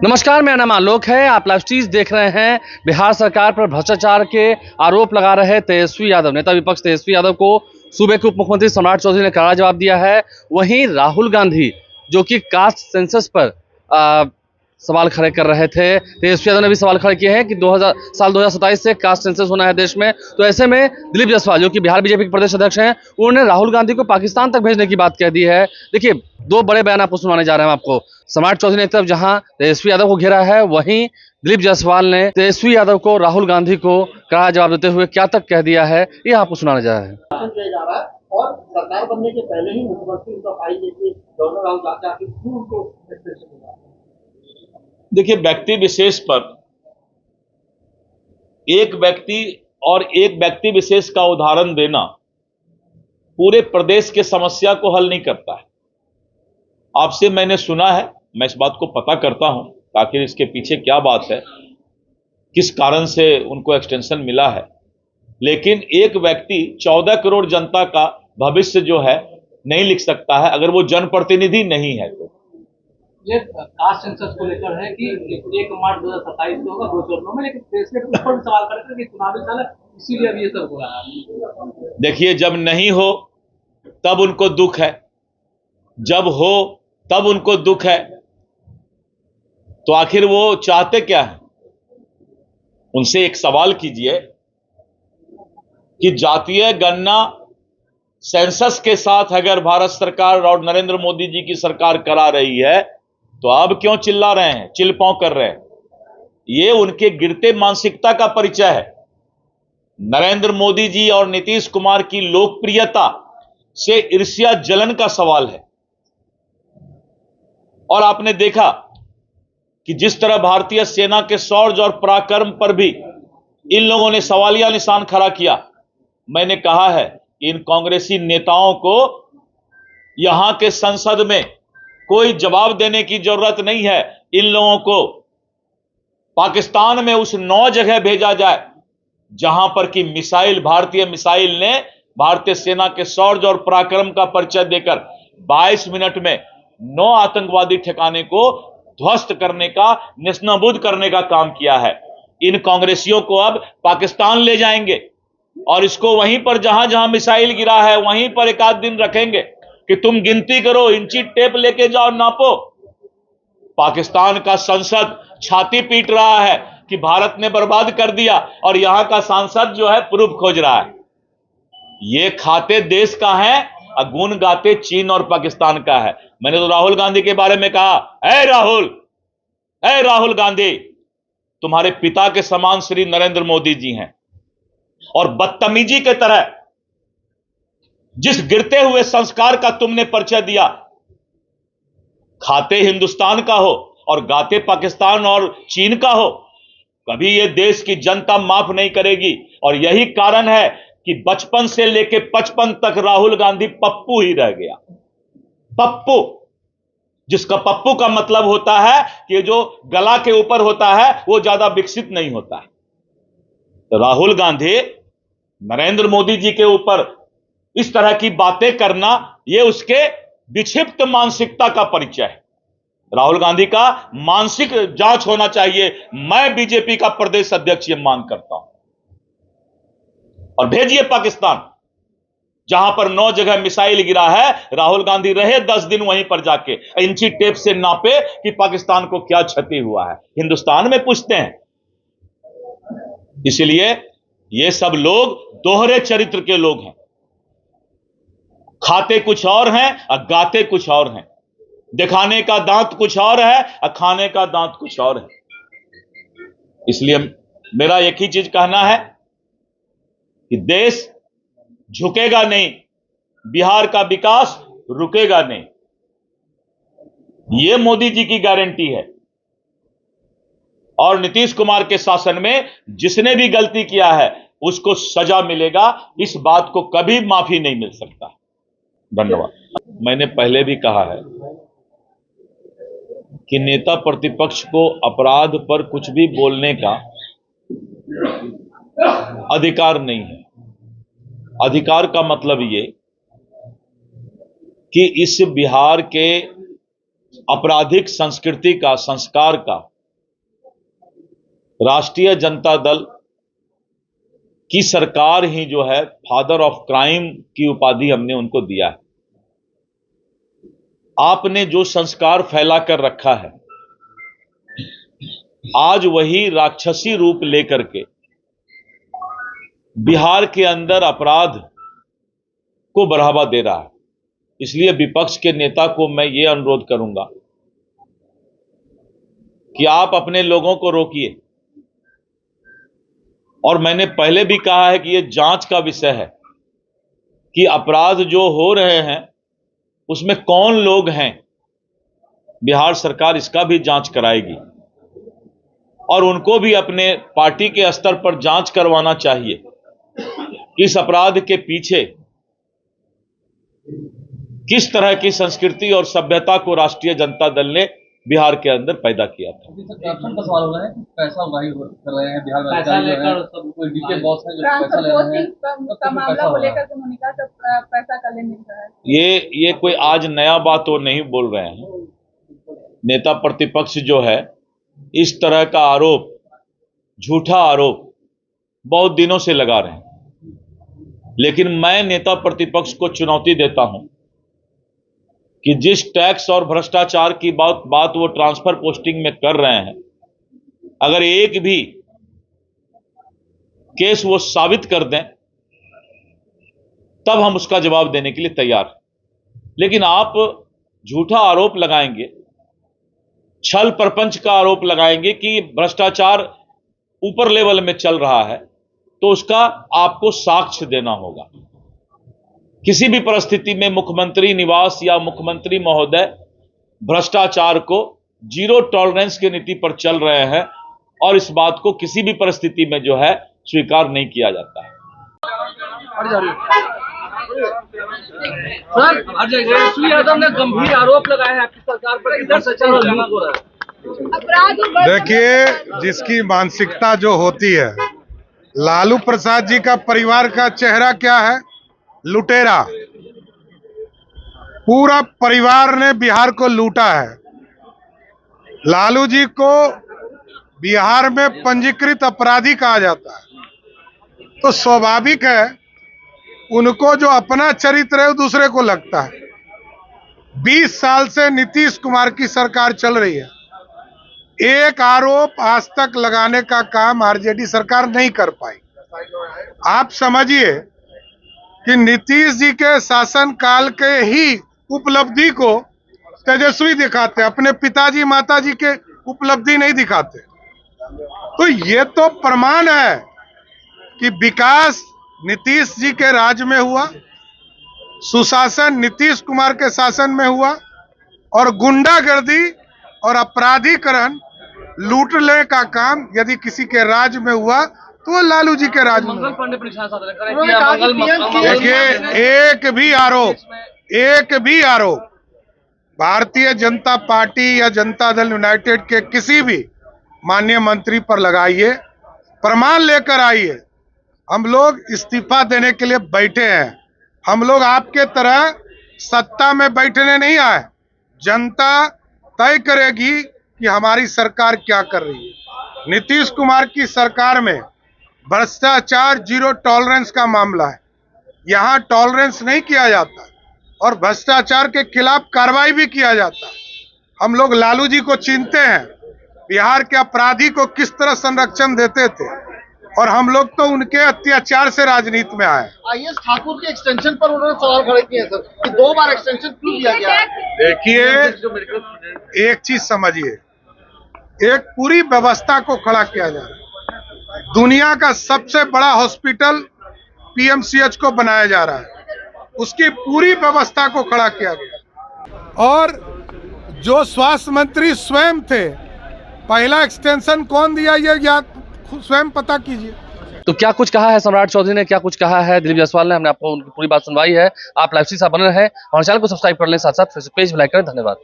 नमस्कार, मेरा नाम आलोक है। आप लाइव स्ट्रीज देख रहे हैं। बिहार सरकार पर भ्रष्टाचार के आरोप लगा रहे तेजस्वी यादव, नेता विपक्ष तेजस्वी यादव को सूबे के उप मुख्यमंत्री सम्राट चौधरी ने करारा जवाब दिया है। वहीं राहुल गांधी, जो कि कास्ट सेंसस पर सवाल खड़े कर रहे थे, तेजस्वी यादव ने भी सवाल खड़े किए हैं कि 2027 से कास्ट सेंसस होना है देश में। तो ऐसे में दिलीप जायसवाल, जो कि बिहार बीजेपी के प्रदेश अध्यक्ष हैं, उन्होंने राहुल गांधी को पाकिस्तान तक भेजने की बात कह दी है। देखिए, दो बड़े बयान आपको सुनाने जा रहे हैं आपको। सम्राट चौधरी ने एक तरफ जहां तेजस्वी यादव को घेरा है, वहीं दिलीप जायसवाल ने तेजस्वी यादव को, राहुल गांधी को कड़ा जवाब देते हुए क्या तक कह दिया है, ये आपको सुनाने जा रहे हैं। और सरकार बनने के पहले ही मुख्यमंत्री उनका भाई देखिए गवर्नर राहुल गांधी क्यों उनको एक्सप्रेशन मिला। देखिए, व्यक्ति विशेष पर एक व्यक्ति विशेष का उदाहरण देना पूरे प्रदेश के समस्या को हल नहीं करता है। आपसे मैंने सुना है, मैं इस बात को पता करता हूं आखिर इसके पीछे क्या बात है, किस कारण से उनको एक्सटेंशन मिला है। लेकिन एक व्यक्ति 14 करोड़ जनता का भविष्य जो है नहीं लिख सकता है अगर वो जनप्रतिनिधि नहीं है। तो ये कास्ट सेंसस को लेकर है कि 1 मार्च 2027 को होगा 2 चरणों में, लेकिन प्रेसिडेंट ऊपर भी सवाल कर रहे थे कि चुनावी साल है, इसीलिए अब ये सब हो रहा है। देखिए, जब नहीं हो तब उनको दुख है, जब हो तब उनको दुख है। तो आखिर वो चाहते क्या है? उनसे एक सवाल कीजिए कि जातीय गणना सेंसस के साथ अगर भारत सरकार और नरेंद्र मोदी जी की सरकार करा रही है तो अब क्यों चिल्ला रहे हैं, चिल्पांव कर रहे हैं? ये उनके गिरते मानसिकता का परिचय है। नरेंद्र मोदी जी और नीतीश कुमार की लोकप्रियता से ईर्ष्या जलन का सवाल है। और आपने देखा कि जिस तरह भारतीय सेना के शौर्य और पराक्रम पर भी इन लोगों ने सवालिया निशान खड़ा किया। मैंने कहा है, इन कांग्रेसी नेताओं को यहां के संसद में कोई जवाब देने की जरूरत नहीं है। इन लोगों को पाकिस्तान में उस 9 जगह भेजा जाए जहां पर कि भारतीय मिसाइल ने भारतीय सेना के शौर्य और पराक्रम का परिचय देकर 22 मिनट में 9 आतंकवादी ठिकाने को ध्वस्त करने का, नेस्तनाबूद करने का काम किया है। इन कांग्रेसियों को अब पाकिस्तान ले जाएंगे और इसको वहीं पर जहां जहां मिसाइल गिरा है वहीं पर एक आध दिन रखेंगे कि तुम गिनती करो, इंची टेप लेके जाओ, नापो। पाकिस्तान का संसद छाती पीट रहा है कि भारत ने बर्बाद कर दिया और यहां का सांसद जो है प्रूफ खोज रहा है। ये खाते देश का है और गुण गाते चीन और पाकिस्तान का है। मैंने तो राहुल गांधी के बारे में कहा, ऐ राहुल गांधी, तुम्हारे पिता के समान श्री नरेंद्र मोदी जी हैं और बदतमीजी के तरह जिस गिरते हुए संस्कार का तुमने परिचय दिया, खाते हिंदुस्तान का हो और गाते पाकिस्तान और चीन का हो, कभी यह देश की जनता माफ नहीं करेगी। और यही कारण है कि बचपन से लेकर 55 तक राहुल गांधी पप्पू ही रह गया। पप्पू, जिसका पप्पू का मतलब होता है कि जो गला के ऊपर होता है वो ज्यादा विकसित नहीं होता है। तो राहुल गांधी, नरेंद्र मोदी जी के ऊपर इस तरह की बातें करना, यह उसके विक्षिप्त मानसिकता का परिचय है। राहुल गांधी का मानसिक जांच होना चाहिए। मैं बीजेपी का प्रदेश अध्यक्ष यह मांग करता हूं। और भेजिए पाकिस्तान, जहां पर 9 जगह मिसाइल गिरा है, राहुल गांधी रहे 10 दिन वहीं पर जाके इंची टेप से नापे कि पाकिस्तान को क्या क्षति हुआ है। हिंदुस्तान में पूछते हैं। इसलिए ये सब लोग दोहरे चरित्र के लोग हैं। खाते कुछ और हैं और गाते कुछ और हैं। दिखाने का दांत कुछ और है और खाने का दांत कुछ और है। इसलिए मेरा एक ही चीज कहना है कि देश झुकेगा नहीं, बिहार का विकास रुकेगा नहीं। यह मोदी जी की गारंटी है। और नीतीश कुमार के शासन में जिसने भी गलती किया है उसको सजा मिलेगा। इस बात को कभी माफी नहीं मिल सकता। धन्यवाद। मैंने पहले भी कहा है कि नेता प्रतिपक्ष को अपराध पर कुछ भी बोलने का अधिकार नहीं है। अधिकार का मतलब ये कि इस बिहार के आपराधिक संस्कृति का, संस्कार का राष्ट्रीय जनता दल की सरकार ही जो है फादर ऑफ क्राइम की उपाधि हमने उनको दिया है। आपने जो संस्कार फैला कर रखा है, आज वही राक्षसी रूप लेकर के बिहार के अंदर अपराध को बढ़ावा दे रहा है। इसलिए विपक्ष के नेता को मैं ये अनुरोध करूंगा कि आप अपने लोगों को रोकिए। और मैंने पहले भी कहा है कि यह जांच का विषय है कि अपराध जो हो रहे हैं उसमें कौन लोग हैं। बिहार सरकार इसका भी जांच कराएगी और उनको भी अपने पार्टी के स्तर पर जांच करवाना चाहिए कि इस अपराध के पीछे किस तरह की संस्कृति और सभ्यता को राष्ट्रीय जनता दल ने बिहार के अंदर पैदा किया था। करप्शन का सवाल हो रहा है कि पैसा उगाही कर रहे हैं बिहार में, पैसा लेकर सब कोई डीके बॉस है जो पैसा ले रहे हैं का मामला को लेकर के मोनिका से पैसा का लेन मिल रहा है। ये कोई आज नया बात वो नहीं बोल रहे हैं। नेता प्रतिपक्ष जो है इस तरह का आरोप, झूठा आरोप बहुत दिनों से लगा रहे हैं। लेकिन मैं नेता प्रतिपक्ष को चुनौती देता हूं कि जिस टैक्स और भ्रष्टाचार की बात वो ट्रांसफर पोस्टिंग में कर रहे हैं, अगर एक भी केस वो साबित कर दें तब हम उसका जवाब देने के लिए तैयार हैं। लेकिन आप झूठा आरोप लगाएंगे, छल प्रपंच का आरोप लगाएंगे कि भ्रष्टाचार ऊपर लेवल में चल रहा है, तो उसका आपको साक्ष्य देना होगा। किसी भी परिस्थिति में मुख्यमंत्री निवास या मुख्यमंत्री महोदय भ्रष्टाचार को जीरो टॉलरेंस की नीति पर चल रहे हैं और इस बात को किसी भी परिस्थिति में जो है स्वीकार नहीं किया जाता है। सर, तेजस्वी यादव ने गंभीर आरोप लगाए हैं आपकी सरकार पर कि भ्रष्टाचार और लूट हो रहा है। देखिए, जिसकी मानसिकता जो होती है, लालू प्रसाद जी का परिवार का चेहरा क्या है? लुटेरा। पूरा परिवार ने बिहार को लूटा है। लालू जी को बिहार में पंजीकृत अपराधी कहा जाता है, तो स्वाभाविक है उनको जो अपना चरित्र है दूसरे को लगता है। 20 साल से नीतीश कुमार की सरकार चल रही है, एक आरोप आज तक लगाने का काम आरजेडी सरकार नहीं कर पाई। आप समझिए कि नीतीश जी के शासन काल के ही उपलब्धि को तेजस्वी दिखाते, अपने पिताजी माताजी के उपलब्धि नहीं दिखाते। तो ये तो प्रमाण है कि विकास नीतीश जी के राज में हुआ, सुशासन नीतीश कुमार के शासन में हुआ, और गुंडागर्दी और अपराधीकरण लूटने का काम यदि किसी के राज में हुआ तो वो लालू जी के राज में। देखिए, एक भी आरोप भारतीय जनता पार्टी या जनता दल यूनाइटेड के किसी भी माननीय मंत्री पर लगाइए, प्रमाण लेकर आइए। हम लोग इस्तीफा देने के लिए बैठे हैं। हम लोग आपके तरह सत्ता में बैठने नहीं आए। जनता तय करेगी कि हमारी सरकार क्या कर रही है। नीतीश कुमार की सरकार में भ्रष्टाचार जीरो टॉलरेंस का मामला है। यहाँ टॉलरेंस नहीं किया जाता और भ्रष्टाचार के खिलाफ कार्रवाई भी किया जाता है। हम लोग लालू जी को चिन्हते हैं, बिहार के अपराधी को किस तरह संरक्षण देते थे, और हम लोग तो उनके अत्याचार से राजनीति में आए। आईएएस ठाकुर के एक्सटेंशन पर उन्होंने सवाल खड़े किए सर कि 2 बार एक्सटेंशन क्यों दिया गया। देखिए, एक चीज समझिए, एक पूरी व्यवस्था को खड़ा किया जा रहा है। दुनिया का सबसे बड़ा हॉस्पिटल पीएमसीएच को बनाया जा रहा है, उसकी पूरी व्यवस्था को खड़ा किया गया। और जो स्वास्थ्य मंत्री स्वयं थे, पहला एक्सटेंशन कौन दिया ये स्वयं पता कीजिए। तो क्या कुछ कहा है सम्राट चौधरी ने, क्या कुछ कहा है दिलीप जायसवाल ने, हमने आपको उनकी पूरी बात सुनवाई है। आप लाइव से बने रहें और चैनल को सब्सक्राइब कर लें, साथ साथ फेसबुक पेज भी लाइक करें। धन्यवाद।